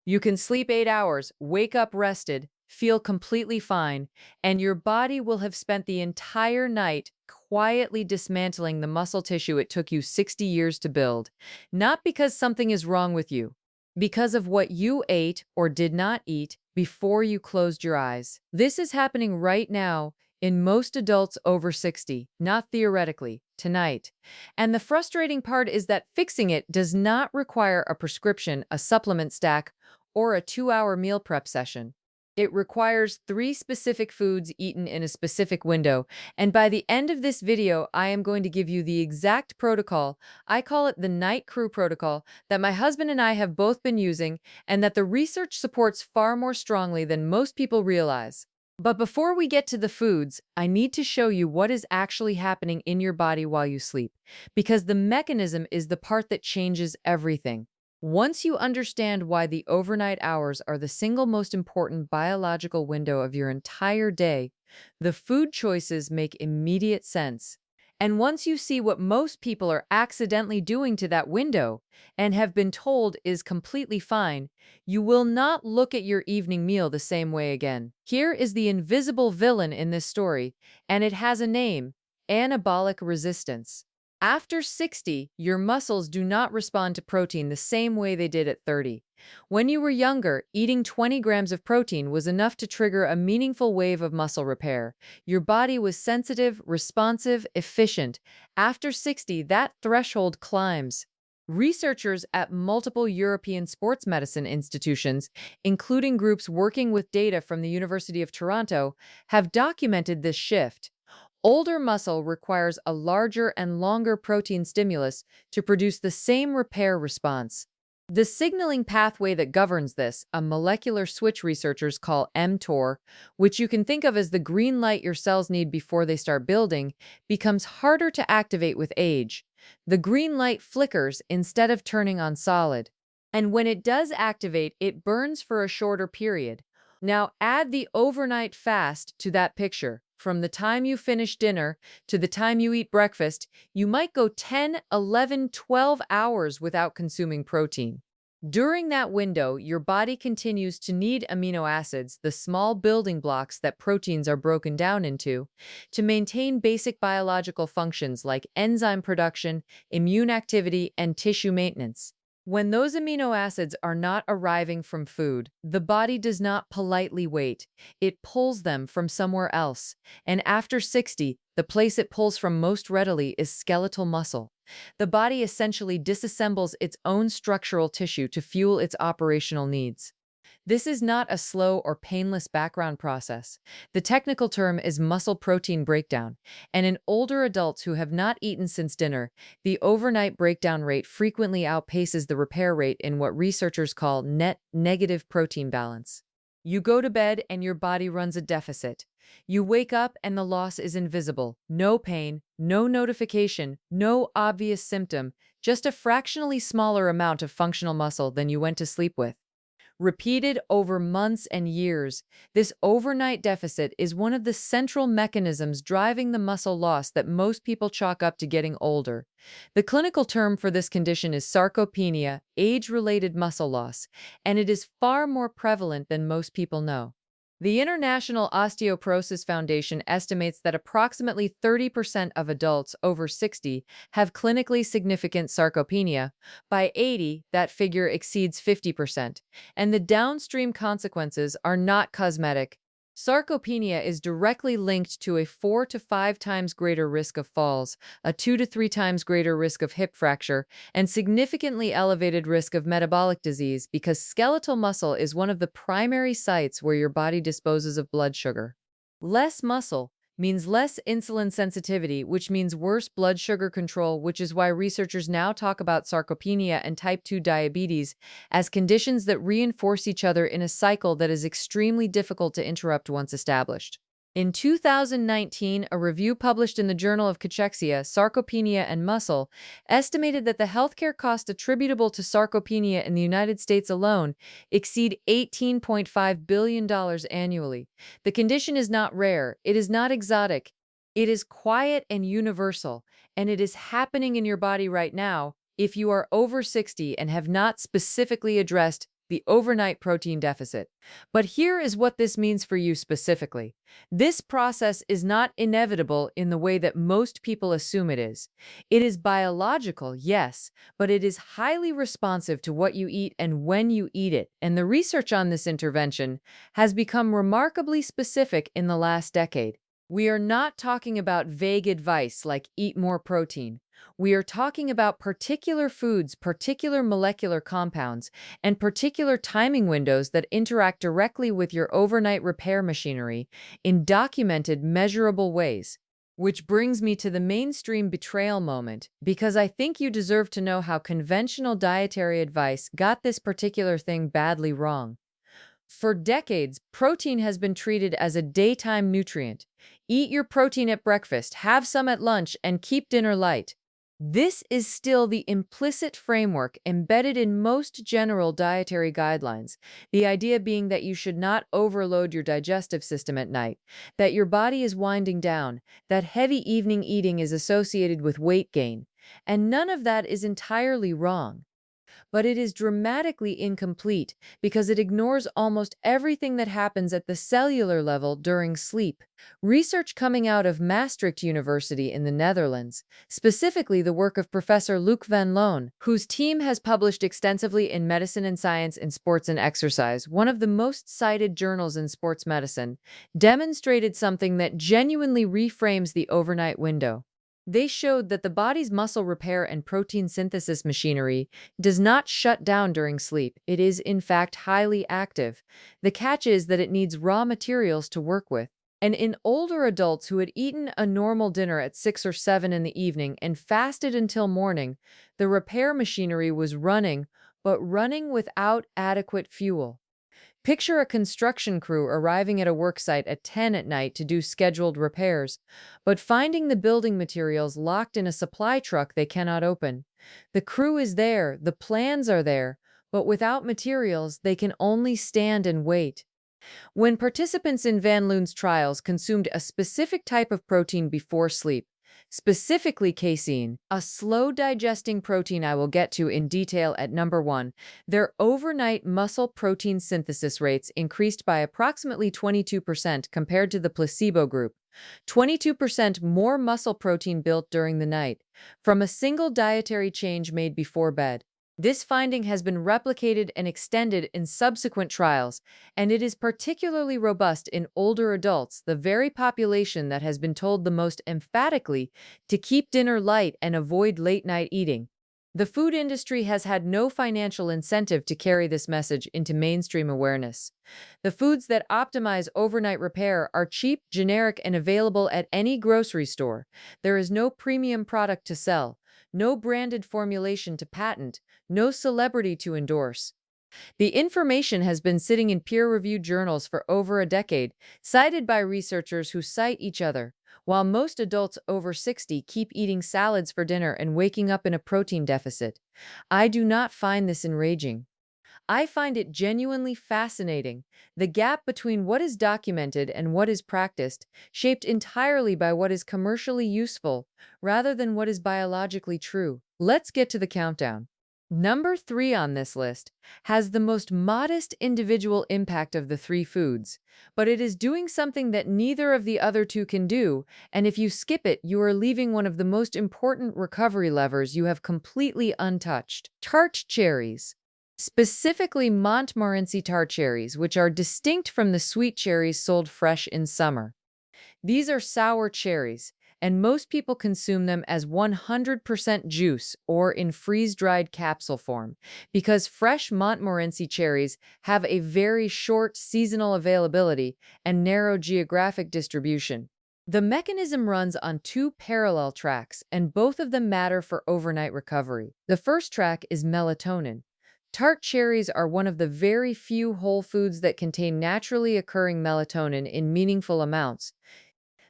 You can sleep 8 hours, wake up rested, feel completely fine, and your body will have spent the entire night quietly dismantling the muscle tissue it took you 60 years to build. Not because something is wrong with you, because of what you ate or did not eat before you closed your eyes. This is happening right now in most adults over 60, not theoretically, tonight. And the frustrating part is that fixing it does not require a prescription, a supplement stack, or a 2-hour meal prep session. It requires 3 specific foods eaten in a specific window. And by the end of this video, I am going to give you the exact protocol. I call it the Night Crew protocol that my husband and I have both been using and that the research supports far more strongly than most people realize. But before we get to the foods, I need to show you what is actually happening in your body while you sleep, because the mechanism is the part that changes everything. Once you understand why the overnight hours are the single most important biological window of your entire day, the food choices make immediate sense. And once you see what most people are accidentally doing to that window and have been told is completely fine, you will not look at your evening meal the same way again. Here is the invisible villain in this story, and it has a name: anabolic resistance. After 60, your muscles do not respond to protein the same way they did at 30. When you were younger, eating 20 grams of protein was enough to trigger a meaningful wave of muscle repair. Your body was sensitive, responsive, efficient. After 60, that threshold climbs. Researchers at multiple European sports medicine institutions, including groups working with data from the University of Toronto, have documented this shift. Older muscle requires a larger and longer protein stimulus to produce the same repair response. The signaling pathway that governs this, a molecular switch researchers call mTOR, which you can think of as the green light your cells need before they start building, becomes harder to activate with age. The green light flickers instead of turning on solid. And when it does activate, it burns for a shorter period. Now add the overnight fast to that picture. From the time you finish dinner to the time you eat breakfast, you might go 10, 11, 12 hours without consuming protein. During that window, your body continues to need amino acids, the small building blocks that proteins are broken down into, to maintain basic biological functions like enzyme production, immune activity, and tissue maintenance. When those amino acids are not arriving from food, the body does not politely wait. It pulls them from somewhere else. And after 60, the place it pulls from most readily is skeletal muscle. The body essentially disassembles its own structural tissue to fuel its operational needs. This is not a slow or painless background process. The technical term is muscle protein breakdown, and in older adults who have not eaten since dinner, the overnight breakdown rate frequently outpaces the repair rate in what researchers call net negative protein balance. You go to bed and your body runs a deficit. You wake up and the loss is invisible. No pain, no notification, no obvious symptom, just a fractionally smaller amount of functional muscle than you went to sleep with. Repeated over months and years, this overnight deficit is one of the central mechanisms driving the muscle loss that most people chalk up to getting older. The clinical term for this condition is sarcopenia, age-related muscle loss, and it is far more prevalent than most people know. The International Osteoporosis Foundation estimates that approximately 30% of adults over 60 have clinically significant sarcopenia. By 80, that figure exceeds 50%, and the downstream consequences are not cosmetic. Sarcopenia is directly linked to a 4 to 5 times greater risk of falls, a 2 to 3 times greater risk of hip fracture, and significantly elevated risk of metabolic disease because skeletal muscle is one of the primary sites where your body disposes of blood sugar. Less muscle means less insulin sensitivity, which means worse blood sugar control, which is why researchers now talk about sarcopenia and type 2 diabetes as conditions that reinforce each other in a cycle that is extremely difficult to interrupt once established. In 2019, a review published in the Journal of Cachexia, Sarcopenia and Muscle estimated that the healthcare costs attributable to sarcopenia in the United States alone exceed $18.5 billion annually. The condition is not rare, it is not exotic, it is quiet and universal, and it is happening in your body right now if you are over 60 and have not specifically addressed the overnight protein deficit. But here is what this means for you specifically. This process is not inevitable in the way that most people assume it is. It is biological, yes, but it is highly responsive to what you eat and when you eat it. And the research on this intervention has become remarkably specific in the last decade. We are not talking about vague advice like eat more protein. We are talking about particular foods, particular molecular compounds, and particular timing windows that interact directly with your overnight repair machinery in documented, measurable ways. Which brings me to the mainstream betrayal moment, because I think you deserve to know how conventional dietary advice got this particular thing badly wrong. For decades, protein has been treated as a daytime nutrient. Eat your protein at breakfast, have some at lunch, and keep dinner light. This is still the implicit framework embedded in most general dietary guidelines, the idea being that you should not overload your digestive system at night, that your body is winding down, that heavy evening eating is associated with weight gain, and none of that is entirely wrong. But it is dramatically incomplete because it ignores almost everything that happens at the cellular level during sleep. Research coming out of Maastricht University in the Netherlands, specifically the work of Professor Luc van Loon, whose team has published extensively in Medicine and Science in Sports and Exercise, one of the most cited journals in sports medicine, demonstrated something that genuinely reframes the overnight window. They showed that the body's muscle repair and protein synthesis machinery does not shut down during sleep. It is, in fact, highly active. The catch is that it needs raw materials to work with. And in older adults who had eaten a normal dinner at 6 or 7 in the evening and fasted until morning, the repair machinery was running, but running without adequate fuel. Picture a construction crew arriving at a worksite at 10 at night to do scheduled repairs, but finding the building materials locked in a supply truck they cannot open. The crew is there, the plans are there, but without materials, they can only stand and wait. When participants in Van Loon's trials consumed a specific type of protein before sleep, specifically casein, a slow-digesting protein I will get to in detail at number 1, their overnight muscle protein synthesis rates increased by approximately 22% compared to the placebo group. 22% more muscle protein built during the night, from a single dietary change made before bed. This finding has been replicated and extended in subsequent trials, and it is particularly robust in older adults, the very population that has been told the most emphatically to keep dinner light and avoid late-night eating. The food industry has had no financial incentive to carry this message into mainstream awareness. The foods that optimize overnight repair are cheap, generic, and available at any grocery store. There is no premium product to sell, no branded formulation to patent, no celebrity to endorse. The information has been sitting in peer-reviewed journals for over a decade, cited by researchers who cite each other, while most adults over 60 keep eating salads for dinner and waking up in a protein deficit. I do not find this enraging. I find it genuinely fascinating, the gap between what is documented and what is practiced, shaped entirely by what is commercially useful, rather than what is biologically true. Let's get to the countdown. Number 3 on this list has the most modest individual impact of the 3 foods, but it is doing something that neither of the other 2 can do, and if you skip it, you are leaving one of the most important recovery levers you have completely untouched. Tart cherries. Specifically Montmorency tart cherries, which are distinct from the sweet cherries sold fresh in summer. These are sour cherries, and most people consume them as 100% juice or in freeze-dried capsule form, because fresh Montmorency cherries have a very short seasonal availability and narrow geographic distribution. The mechanism runs on 2 parallel tracks, and both of them matter for overnight recovery. The first track is melatonin. Tart cherries are one of the very few whole foods that contain naturally occurring melatonin in meaningful amounts.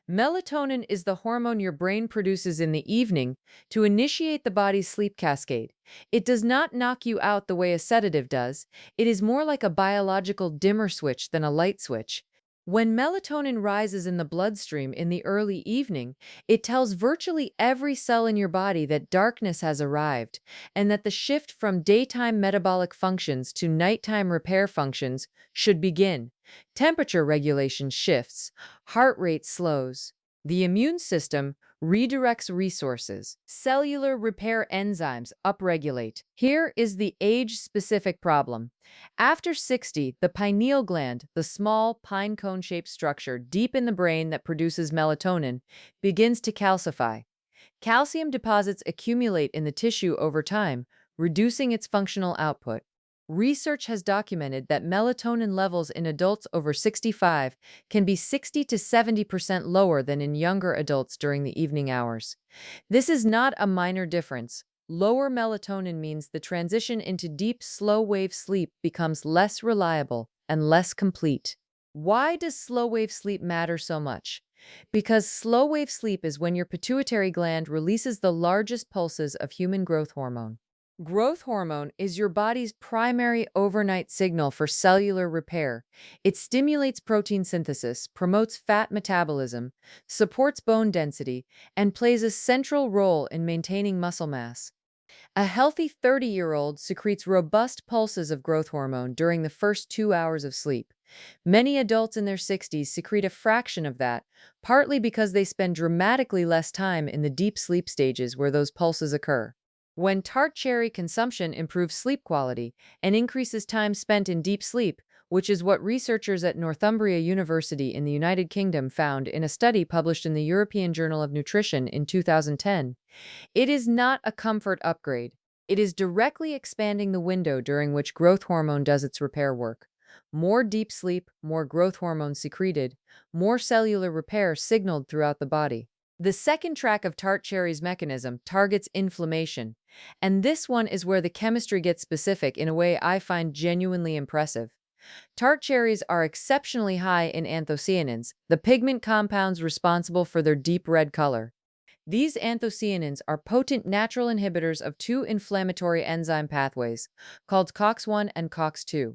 Melatonin is the hormone your brain produces in the evening to initiate the body's sleep cascade. It does not knock you out the way a sedative does. It is more like a biological dimmer switch than a light switch. When melatonin rises in the bloodstream in the early evening, it tells virtually every cell in your body that darkness has arrived and that the shift from daytime metabolic functions to nighttime repair functions should begin. Temperature regulation shifts, heart rate slows. The immune system redirects resources. Cellular repair enzymes upregulate. Here is the age-specific problem. After 60, the pineal gland, the small pine cone-shaped structure deep in the brain that produces melatonin, begins to calcify. Calcium deposits accumulate in the tissue over time, reducing its functional output. Research has documented that melatonin levels in adults over 65 can be 60 to 70% lower than in younger adults during the evening hours. This is not a minor difference. Lower melatonin means the transition into deep, slow-wave sleep becomes less reliable and less complete. Why does slow-wave sleep matter so much? Because slow-wave sleep is when your pituitary gland releases the largest pulses of human growth hormone. Growth hormone is your body's primary overnight signal for cellular repair. It stimulates protein synthesis, promotes fat metabolism, supports bone density, and plays a central role in maintaining muscle mass. A healthy 30-year-old secretes robust pulses of growth hormone during the first 2 hours of sleep. Many adults in their 60s secrete a fraction of that, partly because they spend dramatically less time in the deep sleep stages where those pulses occur. When tart cherry consumption improves sleep quality and increases time spent in deep sleep, which is what researchers at Northumbria University in the United Kingdom found in a study published in the European Journal of Nutrition in 2010, it is not a comfort upgrade. It is directly expanding the window during which growth hormone does its repair work. More deep sleep, more growth hormone secreted, more cellular repair signaled throughout the body. The second track of tart cherry's mechanism targets inflammation, and this one is where the chemistry gets specific in a way I find genuinely impressive. Tart cherries are exceptionally high in anthocyanins, the pigment compounds responsible for their deep red color. These anthocyanins are potent natural inhibitors of two inflammatory enzyme pathways, called COX-1 and COX-2.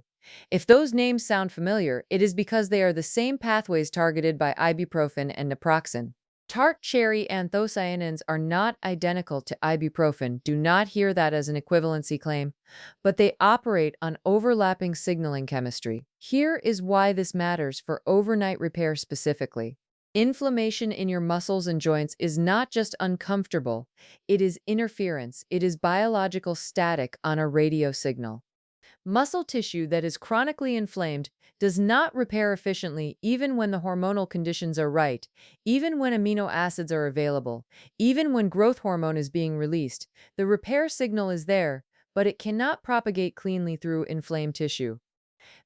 If those names sound familiar, it is because they are the same pathways targeted by ibuprofen and naproxen. Tart cherry anthocyanins are not identical to ibuprofen. Do not hear that as an equivalency claim, but they operate on overlapping signaling chemistry. Here is why this matters for overnight repair specifically. Inflammation in your muscles and joints is not just uncomfortable, it is interference. It is biological static on a radio signal. Muscle tissue that is chronically inflamed does not repair efficiently even when the hormonal conditions are right, even when amino acids are available, even when growth hormone is being released. The repair signal is there, but it cannot propagate cleanly through inflamed tissue.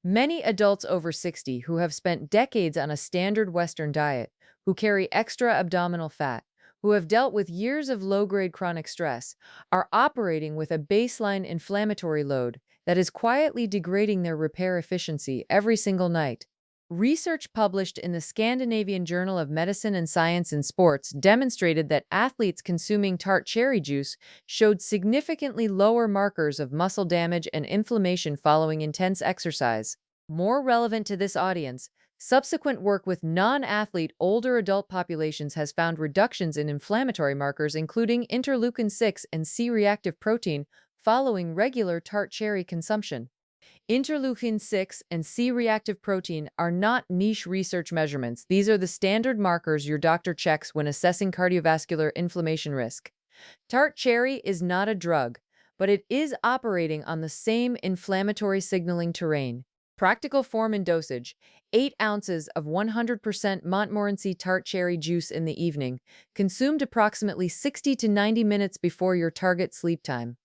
Many adults over 60 who have spent decades on a standard Western diet, who carry extra abdominal fat, who have dealt with years of low-grade chronic stress, are operating with a baseline inflammatory load that is quietly degrading their repair efficiency every single night. Research published in the Scandinavian Journal of Medicine and Science in Sports demonstrated that athletes consuming tart cherry juice showed significantly lower markers of muscle damage and inflammation following intense exercise. More relevant to this audience, subsequent work with non-athlete older adult populations has found reductions in inflammatory markers including interleukin-6 and C-reactive protein following regular tart cherry consumption. Interleukin-6 and C-reactive protein are not niche research measurements. These are the standard markers your doctor checks when assessing cardiovascular inflammation risk. Tart cherry is not a drug, but it is operating on the same inflammatory signaling terrain. Practical form and dosage: 8 ounces of 100% Montmorency tart cherry juice in the evening, consumed approximately 60 to 90 minutes before your target sleep time.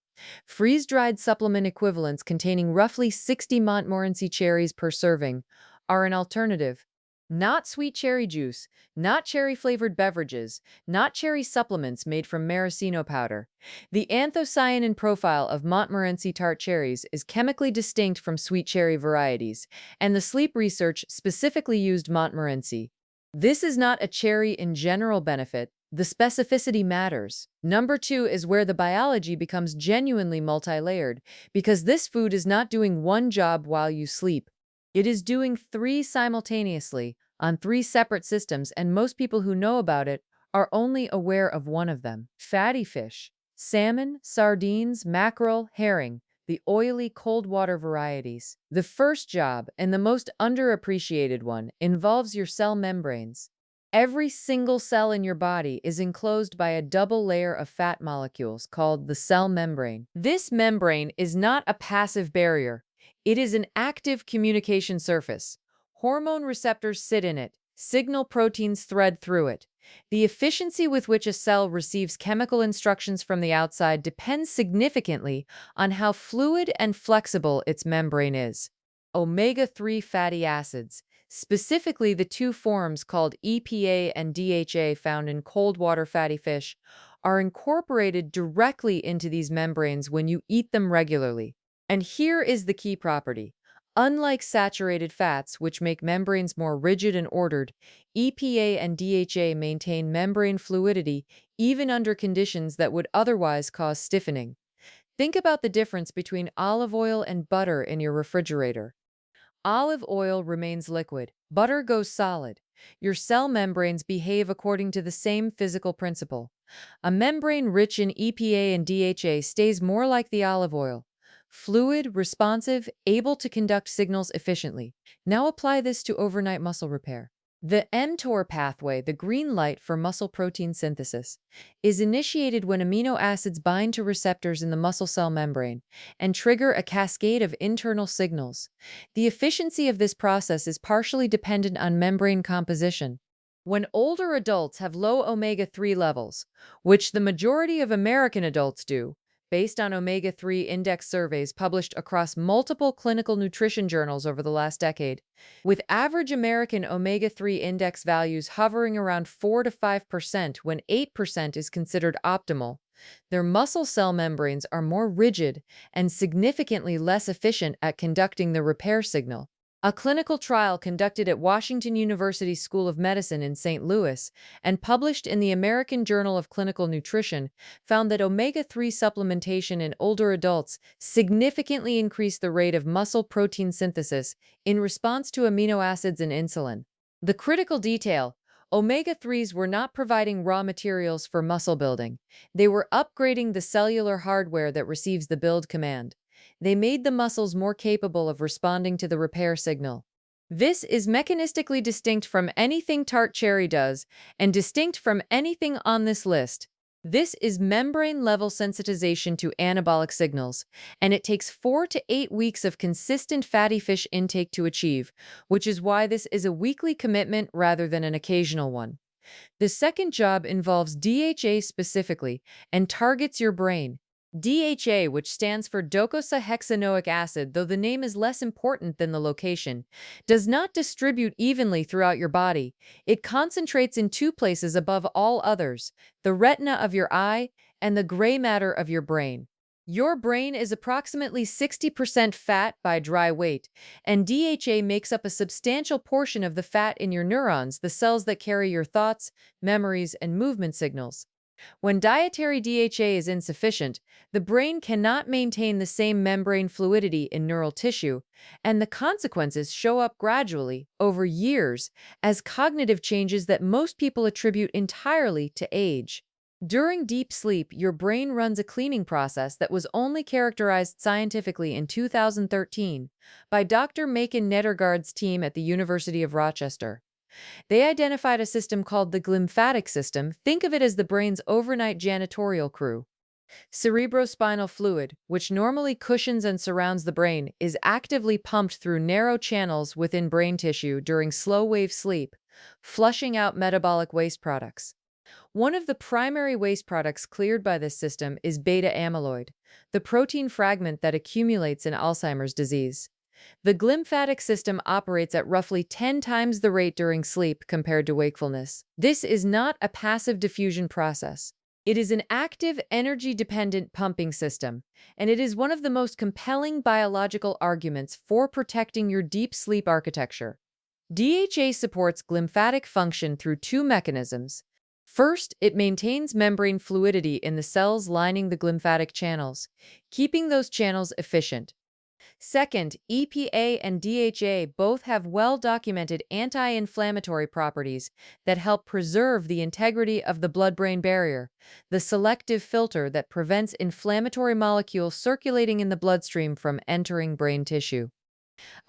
Freeze-dried supplement equivalents containing roughly 60 Montmorency cherries per serving are an alternative. Not sweet cherry juice, not cherry-flavored beverages, not cherry supplements made from maraschino powder. The anthocyanin profile of Montmorency tart cherries is chemically distinct from sweet cherry varieties, and the sleep research specifically used Montmorency. This is not a cherry in general benefit. The specificity matters. Number 2 is where the biology becomes genuinely multi-layered, because this food is not doing one job while you sleep. It is doing 3 simultaneously, on three separate systems, and most people who know about it are only aware of one of them. Fatty fish, salmon, sardines, mackerel, herring, the oily cold water varieties. The first job, and the most underappreciated one, involves your cell membranes. Every single cell in your body is enclosed by a double layer of fat molecules called the cell membrane. This membrane is not a passive barrier. It is an active communication surface. Hormone receptors sit in it. Signal proteins thread through it. The efficiency with which a cell receives chemical instructions from the outside depends significantly on how fluid and flexible its membrane is. Omega-3 fatty acids, specifically the two forms called EPA and DHA found in cold water fatty fish, are incorporated directly into these membranes when you eat them regularly. And here is the key property. Unlike saturated fats, which make membranes more rigid and ordered, EPA and DHA maintain membrane fluidity even under conditions that would otherwise cause stiffening. Think about the difference between olive oil and butter in your refrigerator. Olive oil remains liquid, butter goes solid. Your cell membranes behave according to the same physical principle. A membrane rich in EPA and DHA stays more like the olive oil. Fluid, responsive, able to conduct signals efficiently. Now apply this to overnight muscle repair. The mTOR pathway, the green light for muscle protein synthesis, is initiated when amino acids bind to receptors in the muscle cell membrane and trigger a cascade of internal signals. The efficiency of this process is partially dependent on membrane composition. When older adults have low omega-3 levels, which the majority of American adults do, based on omega-3 index surveys published across multiple clinical nutrition journals over the last decade, with average American omega-3 index values hovering around 4 to 5% when 8% is considered optimal, their muscle cell membranes are more rigid and significantly less efficient at conducting the repair signal. A clinical trial conducted at Washington University School of Medicine in St. Louis and published in the American Journal of Clinical Nutrition found that omega-3 supplementation in older adults significantly increased the rate of muscle protein synthesis in response to amino acids and insulin. The critical detail: omega-3s were not providing raw materials for muscle building. They were upgrading the cellular hardware that receives the build command. They made the muscles more capable of responding to the repair signal. This is mechanistically distinct from anything Tart Cherry does, and distinct from anything on this list. This is membrane-level sensitization to anabolic signals, and it takes 4 to 8 weeks of consistent fatty fish intake to achieve, which is why this is a weekly commitment rather than an occasional one. The second job involves DHA specifically and targets your brain. DHA, which stands for docosahexaenoic acid, though the name is less important than the location, does not distribute evenly throughout your body. It concentrates in two places above all others: the retina of your eye and the gray matter of your brain. Your brain is approximately 60% fat by dry weight, and DHA makes up a substantial portion of the fat in your neurons, the cells that carry your thoughts, memories, and movement signals. When dietary DHA is insufficient, the brain cannot maintain the same membrane fluidity in neural tissue, and the consequences show up gradually, over years, as cognitive changes that most people attribute entirely to age. During deep sleep, your brain runs a cleaning process that was only characterized scientifically in 2013 by Dr. Macon Nedergaard's team at the University of Rochester. They identified a system called the glymphatic system. Think of it as the brain's overnight janitorial crew. Cerebrospinal fluid, which normally cushions and surrounds the brain, is actively pumped through narrow channels within brain tissue during slow-wave sleep, flushing out metabolic waste products. One of the primary waste products cleared by this system is beta amyloid, the protein fragment that accumulates in Alzheimer's disease. The glymphatic system operates at roughly 10 times the rate during sleep compared to wakefulness. This is not a passive diffusion process. It is an active, energy-dependent pumping system, and it is one of the most compelling biological arguments for protecting your deep sleep architecture. DHA supports glymphatic function through two mechanisms. First, it maintains membrane fluidity in the cells lining the glymphatic channels, keeping those channels efficient. Second, EPA and DHA both have well-documented anti-inflammatory properties that help preserve the integrity of the blood-brain barrier, the selective filter that prevents inflammatory molecules circulating in the bloodstream from entering brain tissue.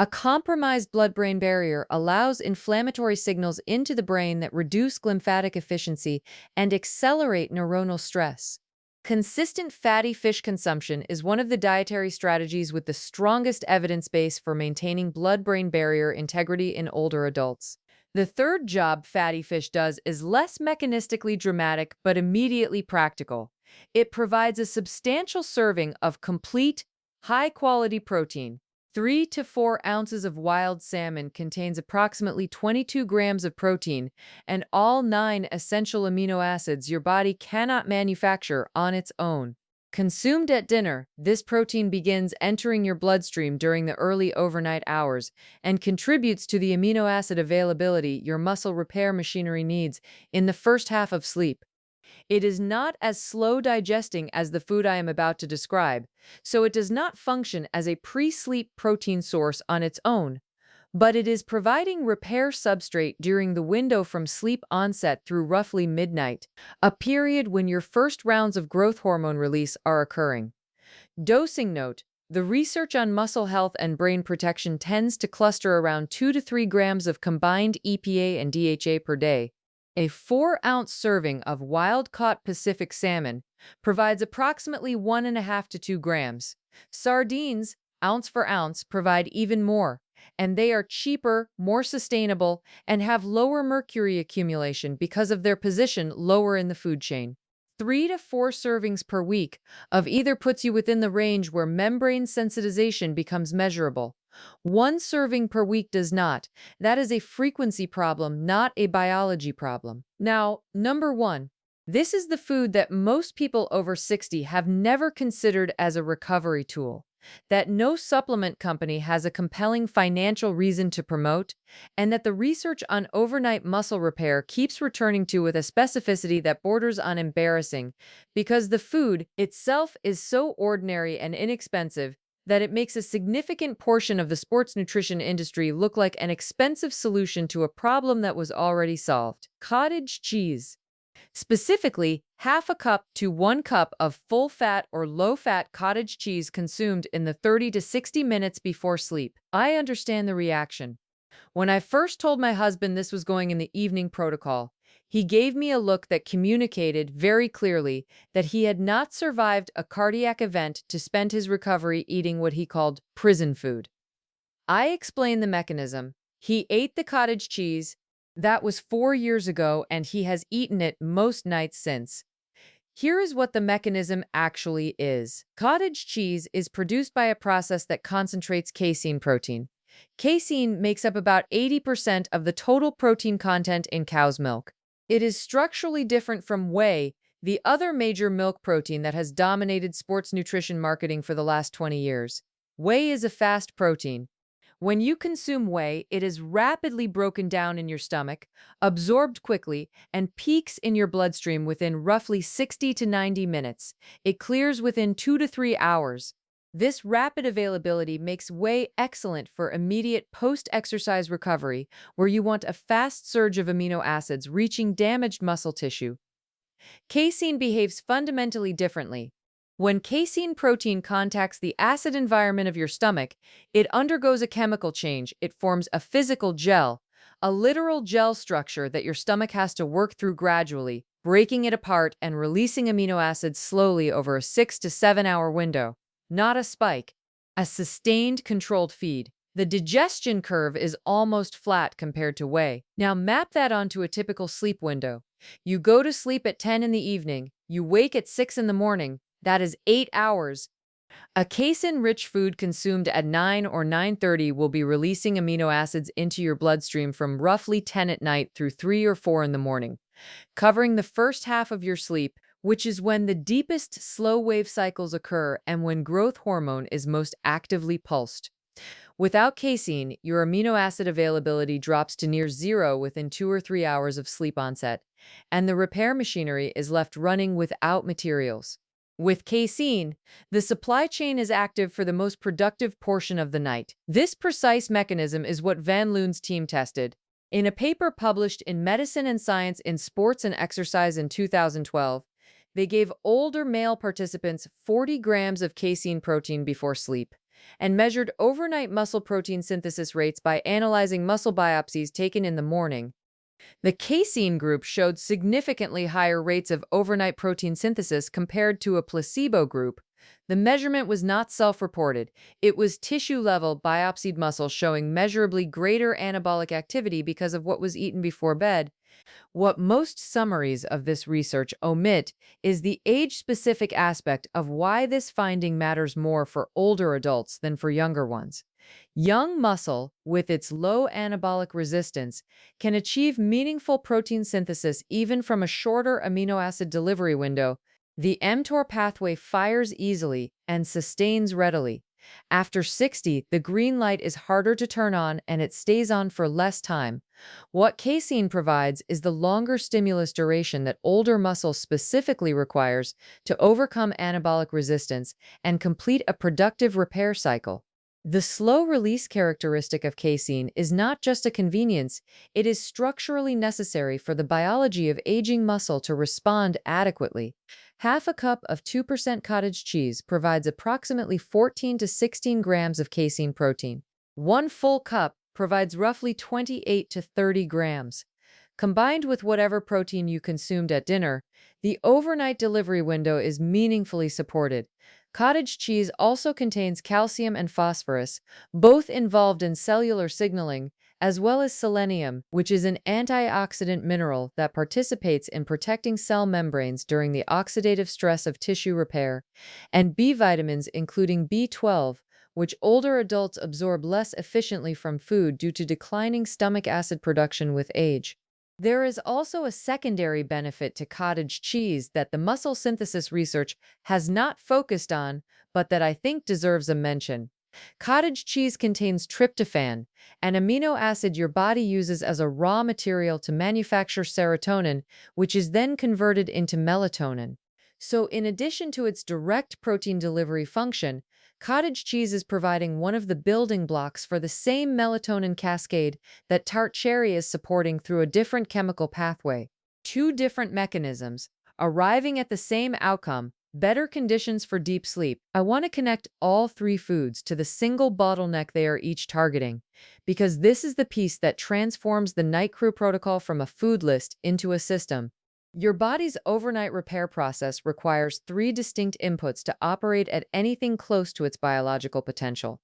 A compromised blood-brain barrier allows inflammatory signals into the brain that reduce lymphatic efficiency and accelerate neuronal stress. Consistent fatty fish consumption is one of the dietary strategies with the strongest evidence base for maintaining blood-brain barrier integrity in older adults. The third job fatty fish does is less mechanistically dramatic but immediately practical. It provides a substantial serving of complete, high-quality protein. 3 to 4 ounces of wild salmon contains approximately 22 grams of protein and all 9 essential amino acids your body cannot manufacture on its own. Consumed at dinner, this protein begins entering your bloodstream during the early overnight hours and contributes to the amino acid availability your muscle repair machinery needs in the first half of sleep. It is not as slow digesting as the food I am about to describe, so it does not function as a pre-sleep protein source on its own, but it is providing repair substrate during the window from sleep onset through roughly midnight, a period when your first rounds of growth hormone release are occurring. Dosing note: the research on muscle health and brain protection tends to cluster around 2 to 3 grams of combined EPA and DHA per day. A 4-ounce serving of wild-caught Pacific salmon provides approximately 1.5 to 2 grams. Sardines, ounce for ounce, provide even more, and they are cheaper, more sustainable, and have lower mercury accumulation because of their position lower in the food chain. 3 to 4 servings per week of either puts you within the range where membrane sensitization becomes measurable. 1 serving per week does not. That is a frequency problem, not a biology problem. Now, number 1. This is the food that most people over 60 have never considered as a recovery tool, that no supplement company has a compelling financial reason to promote, and that the research on overnight muscle repair keeps returning to with a specificity that borders on embarrassing, because the food itself is so ordinary and inexpensive that it makes a significant portion of the sports nutrition industry look like an expensive solution to a problem that was already solved. Cottage cheese. Specifically, half a cup to 1 cup of full-fat or low-fat cottage cheese consumed in the 30 to 60 minutes before sleep. I understand the reaction. When I first told my husband this was going in the evening protocol, he gave me a look that communicated very clearly that he had not survived a cardiac event to spend his recovery eating what he called prison food. I explained the mechanism. He ate the cottage cheese. That was 4 years ago, and he has eaten it most nights since. Here is what the mechanism actually is. Cottage cheese is produced by a process that concentrates casein protein. Casein makes up about 80% of the total protein content in cow's milk. It is structurally different from whey, the other major milk protein that has dominated sports nutrition marketing for the last 20 years. Whey is a fast protein. When you consume whey, it is rapidly broken down in your stomach, absorbed quickly, and peaks in your bloodstream within roughly 60 to 90 minutes. It clears within 2 to 3 hours. This rapid availability makes whey excellent for immediate post-exercise recovery, where you want a fast surge of amino acids reaching damaged muscle tissue. Casein behaves fundamentally differently. When casein protein contacts the acid environment of your stomach, it undergoes a chemical change. It forms a physical gel, a literal gel structure that your stomach has to work through gradually, breaking it apart and releasing amino acids slowly over a 6 to 7 hour window. Not a spike, a sustained, controlled feed. The digestion curve is almost flat compared to whey. Now map that onto a typical sleep window. You go to sleep at 10 in the evening, you wake at 6 in the morning, that is 8 hours. A casein-rich food consumed at 9 or 9:30 will be releasing amino acids into your bloodstream from roughly 10 at night through 3 or 4 in the morning, covering the first half of your sleep, which is when the deepest slow-wave cycles occur and when growth hormone is most actively pulsed. Without casein, your amino acid availability drops to near zero within 2 or 3 hours of sleep onset, and the repair machinery is left running without materials. With casein, the supply chain is active for the most productive portion of the night. This precise mechanism is what Van Loon's team tested. In a paper published in Medicine and Science in Sports and Exercise in 2012, they gave older male participants 40 grams of casein protein before sleep and measured overnight muscle protein synthesis rates by analyzing muscle biopsies taken in the morning. The casein group showed significantly higher rates of overnight protein synthesis compared to a placebo group. The measurement was not self-reported. It was tissue-level biopsied muscle showing measurably greater anabolic activity because of what was eaten before bed. What most summaries of this research omit is the age-specific aspect of why this finding matters more for older adults than for younger ones. Young muscle, with its low anabolic resistance, can achieve meaningful protein synthesis even from a shorter amino acid delivery window. The mTOR pathway fires easily and sustains readily. After 60, the green light is harder to turn on and it stays on for less time. What casein provides is the longer stimulus duration that older muscle specifically requires to overcome anabolic resistance and complete a productive repair cycle. The slow release characteristic of casein is not just a convenience, it is structurally necessary for the biology of aging muscle to respond adequately. Half a cup of 2% cottage cheese provides approximately 14 to 16 grams of casein protein. One full cup provides roughly 28 to 30 grams. Combined with whatever protein you consumed at dinner, the overnight delivery window is meaningfully supported. Cottage cheese also contains calcium and phosphorus, both involved in cellular signaling, as well as selenium, which is an antioxidant mineral that participates in protecting cell membranes during the oxidative stress of tissue repair, and B vitamins including B12, which older adults absorb less efficiently from food due to declining stomach acid production with age. There is also a secondary benefit to cottage cheese that the muscle synthesis research has not focused on, but that I think deserves a mention. Cottage cheese contains tryptophan, an amino acid your body uses as a raw material to manufacture serotonin, which is then converted into melatonin. So, in addition to its direct protein delivery function, cottage cheese is providing one of the building blocks for the same melatonin cascade that Tart cherry is supporting through a different chemical pathway. Two different mechanisms, arriving at the same outcome, better conditions for deep sleep. I want to connect all three foods to the single bottleneck they are each targeting, because this is the piece that transforms the night crew protocol from a food list into a system. Your body's overnight repair process requires three distinct inputs to operate at anything close to its biological potential.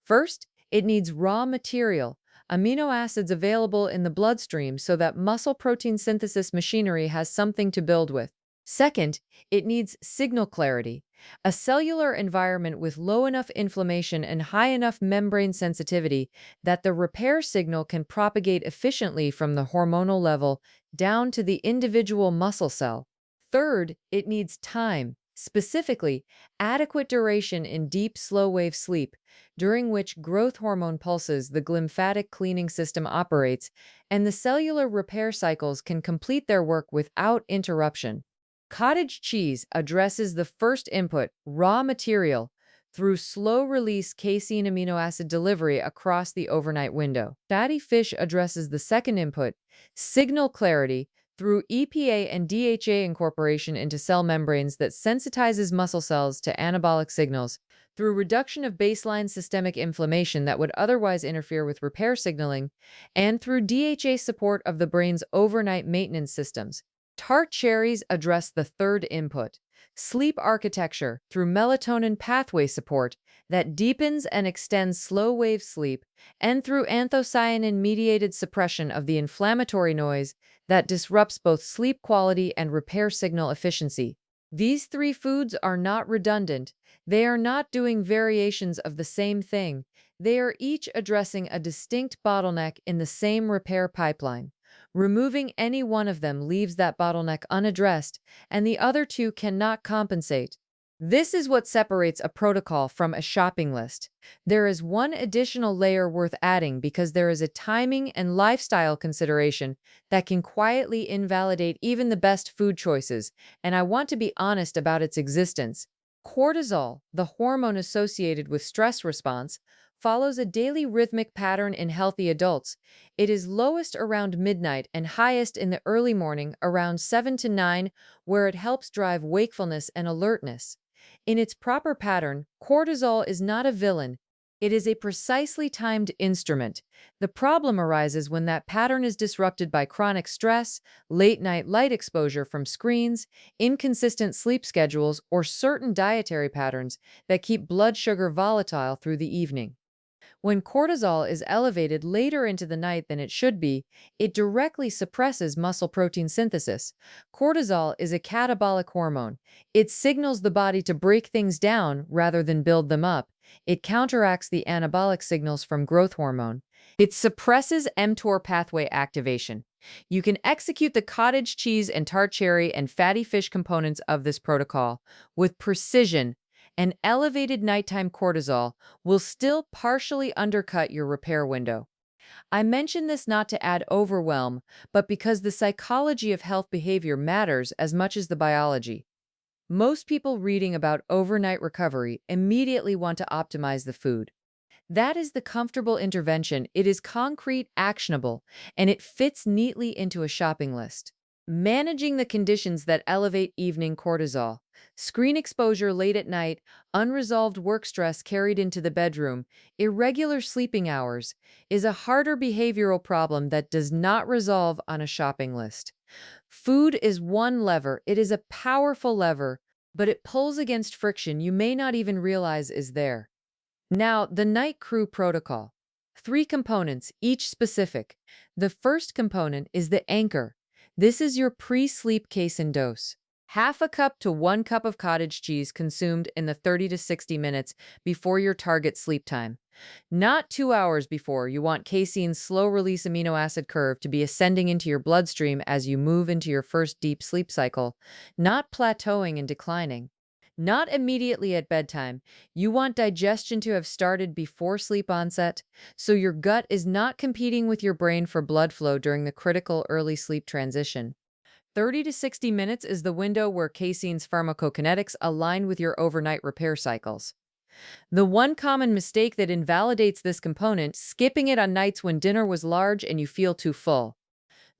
First, it needs raw material, amino acids available in the bloodstream so that muscle protein synthesis machinery has something to build with. Second, it needs signal clarity, a cellular environment with low enough inflammation and high enough membrane sensitivity that the repair signal can propagate efficiently from the hormonal level down to the individual muscle cell. Third, it needs time, specifically adequate duration in deep slow-wave sleep, during which growth hormone pulses the glymphatic cleaning system operates, and the cellular repair cycles can complete their work without interruption. Cottage cheese addresses the first input, raw material, through slow-release casein amino acid delivery across the overnight window. Fatty fish addresses the second input, signal clarity, through EPA and DHA incorporation into cell membranes that sensitizes muscle cells to anabolic signals, through reduction of baseline systemic inflammation that would otherwise interfere with repair signaling, and through DHA support of the brain's overnight maintenance systems. Tart cherries address the third input, sleep architecture, through melatonin pathway support that deepens and extends slow-wave sleep, and through anthocyanin-mediated suppression of the inflammatory noise that disrupts both sleep quality and repair signal efficiency. These three foods are not redundant. They are not doing variations of the same thing. They are each addressing a distinct bottleneck in the same repair pipeline. Removing any one of them leaves that bottleneck unaddressed, and the other two cannot compensate. This is what separates a protocol from a shopping list. There is one additional layer worth adding because there is a timing and lifestyle consideration that can quietly invalidate even the best food choices, and I want to be honest about its existence. Cortisol, the hormone associated with stress response, follows a daily rhythmic pattern in healthy adults. It is lowest around midnight and highest in the early morning around 7 to 9, where it helps drive wakefulness and alertness. In its proper pattern, cortisol is not a villain. It is a precisely timed instrument. The problem arises when that pattern is disrupted by chronic stress, late-night light exposure from screens, inconsistent sleep schedules, or certain dietary patterns that keep blood sugar volatile through the evening. When cortisol is elevated later into the night than it should be, it directly suppresses muscle protein synthesis. Cortisol is a catabolic hormone. It signals the body to break things down rather than build them up. It counteracts the anabolic signals from growth hormone. It suppresses mTOR pathway activation. You can execute the cottage cheese and tart cherry and fatty fish components of this protocol with precision. An elevated nighttime cortisol will still partially undercut your repair window. I mention this not to add overwhelm, but because the psychology of health behavior matters as much as the biology. Most people reading about overnight recovery immediately want to optimize the food. That is the comfortable intervention. It is concrete, actionable, and it fits neatly into a shopping list. Managing the conditions that elevate evening cortisol, screen exposure late at night, unresolved work stress carried into the bedroom, irregular sleeping hours, is a harder behavioral problem that does not resolve on a shopping list. Food is one lever. It is a powerful lever, but it pulls against friction you may not even realize is there. Now, the night crew protocol. 3 components, each specific. The first component is the anchor. This is your pre-sleep casein dose. Half a cup to 1 cup of cottage cheese consumed in the 30 to 60 minutes before your target sleep time. Not 2 hours before. You want casein's slow-release amino acid curve to be ascending into your bloodstream as you move into your first deep sleep cycle, not plateauing and declining. Not immediately at bedtime. You want digestion to have started before sleep onset, so your gut is not competing with your brain for blood flow during the critical early sleep transition. 30 to 60 minutes is the window where casein's pharmacokinetics align with your overnight repair cycles. The one common mistake that invalidates this component, skipping it on nights when dinner was large and you feel too full.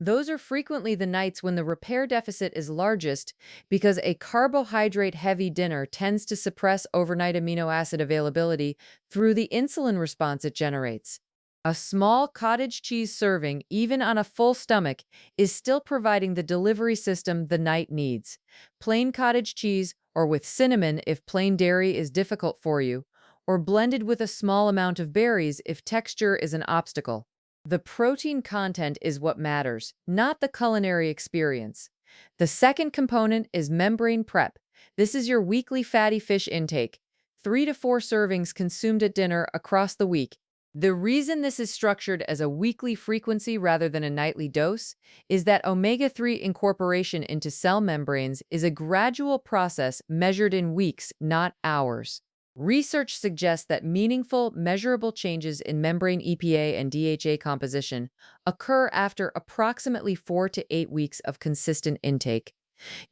Those are frequently the nights when the repair deficit is largest because a carbohydrate-heavy dinner tends to suppress overnight amino acid availability through the insulin response it generates. A small cottage cheese serving, even on a full stomach, is still providing the delivery system the night needs. Plain cottage cheese, or with cinnamon if plain dairy is difficult for you, or blended with a small amount of berries if texture is an obstacle. The protein content is what matters, not the culinary experience. The second component is membrane prep. This is your weekly fatty fish intake, 3 to 4 servings consumed at dinner across the week. The reason this is structured as a weekly frequency rather than a nightly dose is that omega-3 incorporation into cell membranes is a gradual process measured in weeks, not hours. Research suggests that meaningful, measurable changes in membrane EPA and DHA composition occur after approximately 4 to 8 weeks of consistent intake.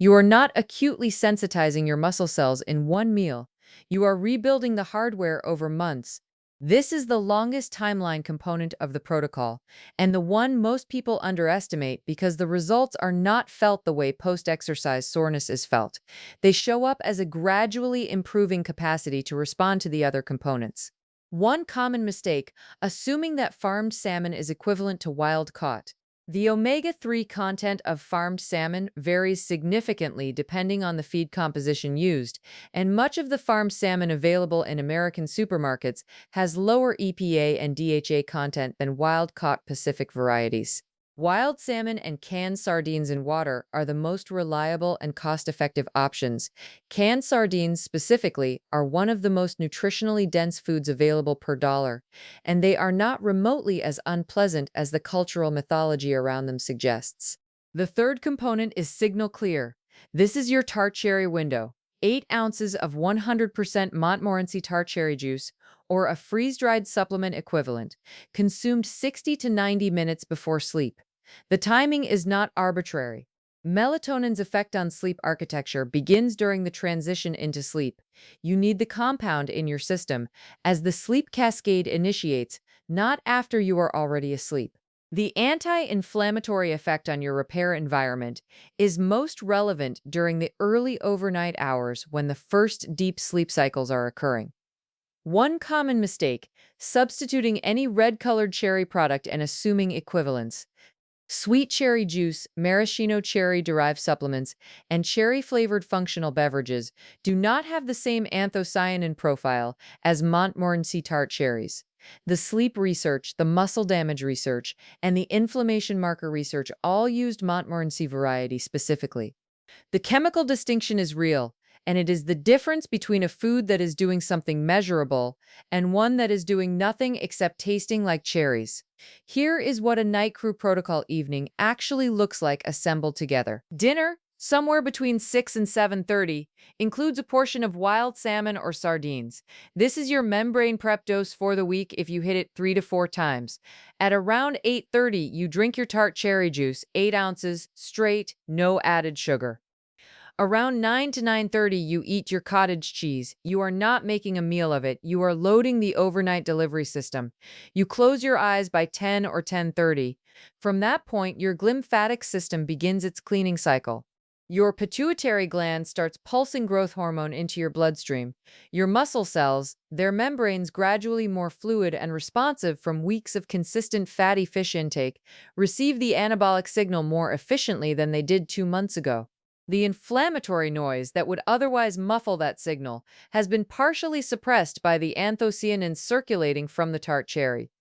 You are not acutely sensitizing your muscle cells in one meal. You are rebuilding the hardware over months. This is the longest timeline component of the protocol, and the one most people underestimate because the results are not felt the way post-exercise soreness is felt. They show up as a gradually improving capacity to respond to the other components. One common mistake, assuming that farmed salmon is equivalent to wild caught. The omega-3 content of farmed salmon varies significantly depending on the feed composition used, and much of the farmed salmon available in American supermarkets has lower EPA and DHA content than wild-caught Pacific varieties. Wild salmon and canned sardines in water are the most reliable and cost-effective options. Canned sardines, specifically, are one of the most nutritionally dense foods available per dollar, and they are not remotely as unpleasant as the cultural mythology around them suggests. The third component is signal clear. This is your tart cherry window. 8 ounces of 100% Montmorency tart cherry juice, or a freeze-dried supplement equivalent, consumed 60 to 90 minutes before sleep. The timing is not arbitrary. Melatonin's effect on sleep architecture begins during the transition into sleep. You need the compound in your system as the sleep cascade initiates, not after you are already asleep. The anti-inflammatory effect on your repair environment is most relevant during the early overnight hours when the first deep sleep cycles are occurring. One common mistake: substituting any red-colored cherry product and assuming equivalence. Sweet cherry juice, maraschino cherry-derived supplements, and cherry-flavored functional beverages do not have the same anthocyanin profile as Montmorency tart cherries. The sleep research, the muscle damage research, and the inflammation marker research all used Montmorency variety specifically. The chemical distinction is real, and it is the difference between a food that is doing something measurable and one that is doing nothing except tasting like cherries. Here is what a night crew protocol evening actually looks like assembled together. Dinner, somewhere between 6 and 7:30, includes a portion of wild salmon or sardines. This is your membrane prep dose for the week if you hit it 3 to 4 times. At around 8:30, you drink your tart cherry juice, 8 ounces, straight, no added sugar. Around 9 to 9:30, you eat your cottage cheese. You are not making a meal of it. You are loading the overnight delivery system. You close your eyes by 10 or 10:30. From that point, your glymphatic system begins its cleaning cycle. Your pituitary gland starts pulsing growth hormone into your bloodstream. Your muscle cells, their membranes gradually more fluid and responsive from weeks of consistent fatty fish intake, receive the anabolic signal more efficiently than they did 2 months ago. The inflammatory noise that would otherwise muffle that signal has been partially suppressed by the anthocyanins circulating from the tart cherry.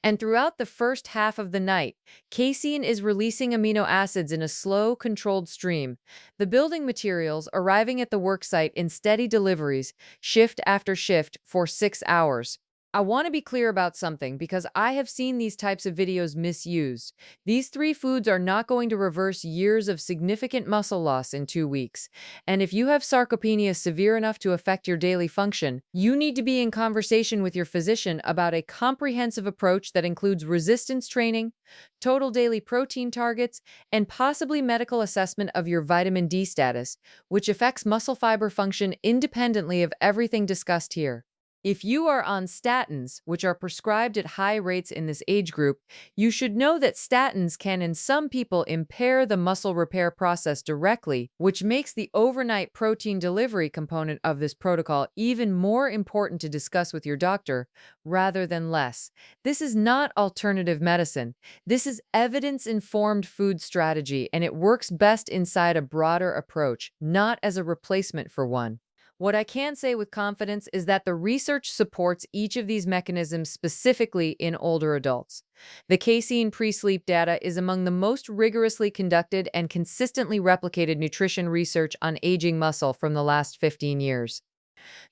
And throughout the first half of the night, casein is releasing amino acids in a slow, controlled stream, the building materials arriving at the worksite in steady deliveries, shift after shift, for 6 hours. I want to be clear about something because I have seen these types of videos misused. These 3 foods are not going to reverse years of significant muscle loss in 2 weeks. And if you have sarcopenia severe enough to affect your daily function, you need to be in conversation with your physician about a comprehensive approach that includes resistance training, total daily protein targets, and possibly medical assessment of your vitamin D status, which affects muscle fiber function independently of everything discussed here. If you are on statins, which are prescribed at high rates in this age group, you should know that statins can in some people impair the muscle repair process directly, which makes the overnight protein delivery component of this protocol even more important to discuss with your doctor rather than less. This is not alternative medicine. This is evidence-informed food strategy, and it works best inside a broader approach, not as a replacement for one. What I can say with confidence is that the research supports each of these mechanisms specifically in older adults. The casein pre-sleep data is among the most rigorously conducted and consistently replicated nutrition research on aging muscle from the last 15 years.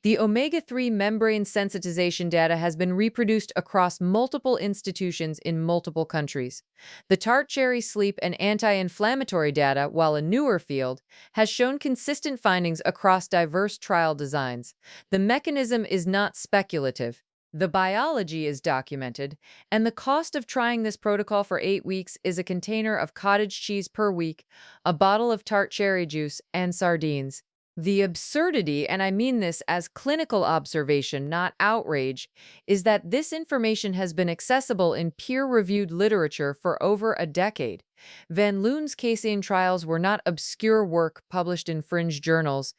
The omega-3 membrane sensitization data has been reproduced across multiple institutions in multiple countries. The tart cherry sleep and anti-inflammatory data, while a newer field, has shown consistent findings across diverse trial designs. The mechanism is not speculative. The biology is documented, and the cost of trying this protocol for 8 weeks is a container of cottage cheese per week, a bottle of tart cherry juice, and sardines. The absurdity, and I mean this as clinical observation, not outrage, is that this information has been accessible in peer-reviewed literature for over a decade. Van Loon's casein trials were not obscure work published in fringe journals.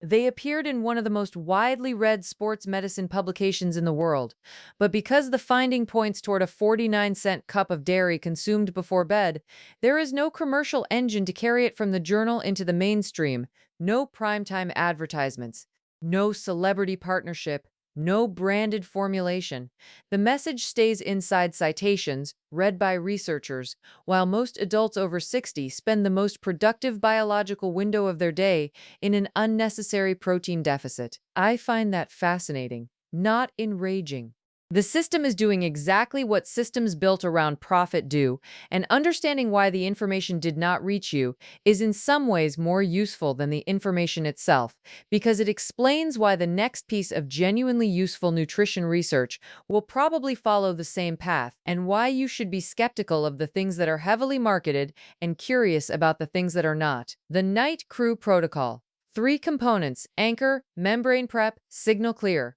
They appeared in one of the most widely read sports medicine publications in the world. But because the finding points toward a 49-cent cup of dairy consumed before bed, there is no commercial engine to carry it from the journal into the mainstream, no primetime advertisements, no celebrity partnership, no branded formulation. The message stays inside citations, read by researchers, while most adults over 60 spend the most productive biological window of their day in an unnecessary protein deficit. I find that fascinating, not enraging. The system is doing exactly what systems built around profit do, and understanding why the information did not reach you is in some ways more useful than the information itself, because it explains why the next piece of genuinely useful nutrition research will probably follow the same path, and why you should be skeptical of the things that are heavily marketed and curious about the things that are not. The Night Crew Protocol. 3 components: anchor, membrane prep, signal clear.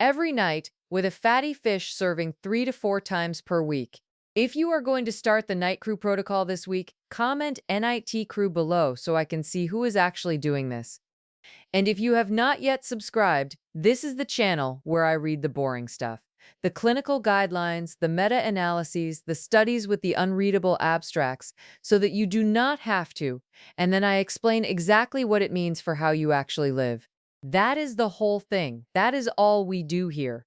Every night, with a fatty fish serving 3 to 4 times per week. If you are going to start the Night Crew protocol this week, comment NIT Crew below so I can see who is actually doing this. And if you have not yet subscribed, this is the channel where I read the boring stuff. The clinical guidelines, the meta-analyses, the studies with the unreadable abstracts, so that you do not have to, and then I explain exactly what it means for how you actually live. That is the whole thing. That is all we do here.